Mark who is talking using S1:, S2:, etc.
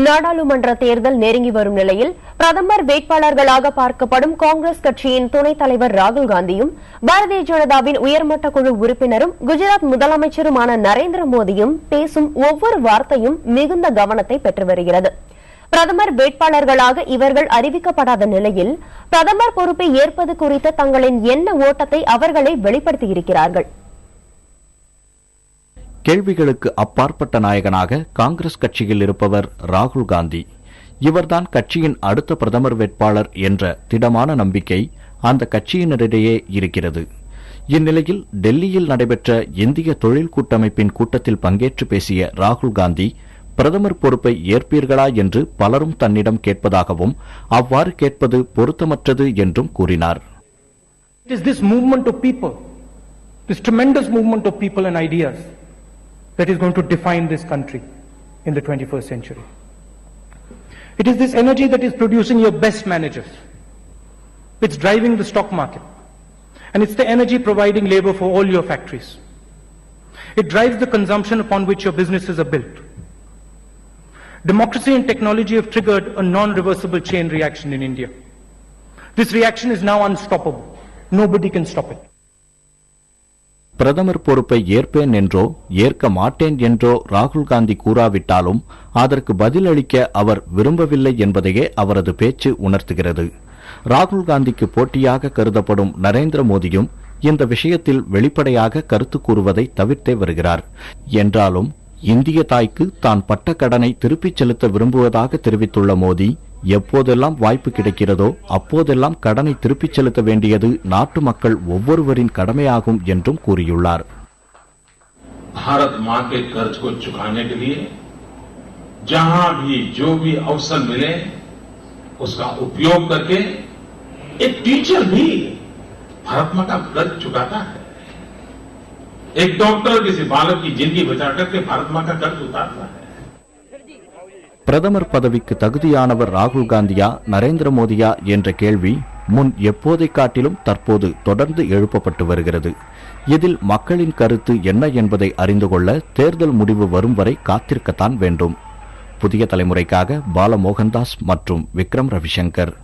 S1: நாடாளுமன்ற தேர்தல் நெருங்கி வரும் நிலையில் பிரதமர் வேட்பாளர்களாக பார்க்கப்படும் காங்கிரஸ் கட்சியின் துணைத் தலைவர் ராகுல் காந்தியும் பாரதிய ஜனதாவின் உயர்மட்ட குழு உறுப்பினரும் குஜராத் முதலமைச்சருமான நரேந்திர மோடியும் பேசும் ஒவ்வொரு வார்த்தையும் மிகுந்த கவனத்தை பெற்று வருகிறது. பிரதமர் வேட்பாளர்களாக இவர்கள் அறிவிக்கப்படாத நிலையில் பிரதமர் பொறுப்பை ஏற்பது குறித்த தங்களின் எண்ண ஓட்டத்தை அவர்களே வெளிப்படுத்தியிருக்கிறார்கள்.
S2: கேள்விகளுக்கு அப்பாற்பட்ட நாயகனாக காங்கிரஸ் கட்சியில் இருப்பவர் ராகுல் காந்தி. இவர்தான் கட்சியின் அடுத்த பிரதமர் வேட்பாளர் என்ற திடமான நம்பிக்கை அந்த கட்சியினரிடையே இருக்கிறது. இந்நிலையில் டெல்லியில் நடைபெற்ற இந்திய தொழில் கூட்டமைப்பின் கூட்டத்தில் பங்கேற்று பேசிய ராகுல் காந்தி பிரதமர் பொறுப்பை ஏற்பீர்களா என்று பலரும் தன்னிடம் கேட்பதாகவும் அவ்வாறு கேட்பது பொருத்தமற்றது என்றும் கூறினார்.
S3: It is this movement of people, this tremendous movement of people and ideas that is going to define this country in the 21st century. It is this energy that is producing your best managers. It's driving the stock market. And it's the energy providing labor for all your factories. It drives the consumption upon which your businesses are built. Democracy and technology have triggered a non-reversible chain reaction in India. This reaction is now unstoppable. Nobody can stop it.
S2: பிரதமர் பொறுப்பை ஏற்பேன் என்றோ ஏற்க மாட்டேன் என்றோ ராகுல் காந்தி கூறாவிட்டாலும் அதற்கு பதிலளிக்க அவர் விரும்பவில்லை என்பதையே அவரது பேச்சு உணர்த்துகிறது. ராகுல் காந்திக்கு போட்டியாக கருதப்படும் நரேந்திர மோடியும் இந்த விஷயத்தில் வெளிப்படையாக கருத்து கூறுவதை தவிர்த்தே வருகிறார். என்றாலும் இந்திய தாய்க்கு தான் பட்ட கடனை திருப்பிச் செலுத்த விரும்புவதாக தெரிவித்துள்ள மோடி, எப்போதெல்லாம் வாய்ப்பு கிடைக்கிறதோ அப்போதெல்லாம் கடனை திருப்பிச் செலுத்த வேண்டியது நாட்டு மக்கள் ஒவ்வொருவரின் கடமையாகும் என்றும் கூறியுள்ளார்.
S4: भारत मां के कर्ज को चुकाने के लिए जहां भी जो भी अवसर मिले उसका उपयोग करके एक टीचर भी भारत मां का कर्ज चुकाता है. एक डॉक्टर किसी बालक की जिंदगी बचा करके भारत मां का कर्ज उतारता है.
S2: பிரதமர் பதவிக்கு தகுதியானவர் ராகுல் காந்தியா நரேந்திர மோடியா என்ற கேள்வி முன் எப்போதை காட்டிலும் தற்போது தொடர்ந்து எழுப்பப்பட்டு வருகிறது. இதில் மக்களின் கருத்து என்ன என்பதை அறிந்து கொள்ள தேர்தல் முடிவு வரும் வரை காத்திருக்கத்தான் வேண்டும். புதிய தலைமுறைக்காக பால மோகன்தாஸ் மற்றும் விக்ரம் ரவிசங்கர்.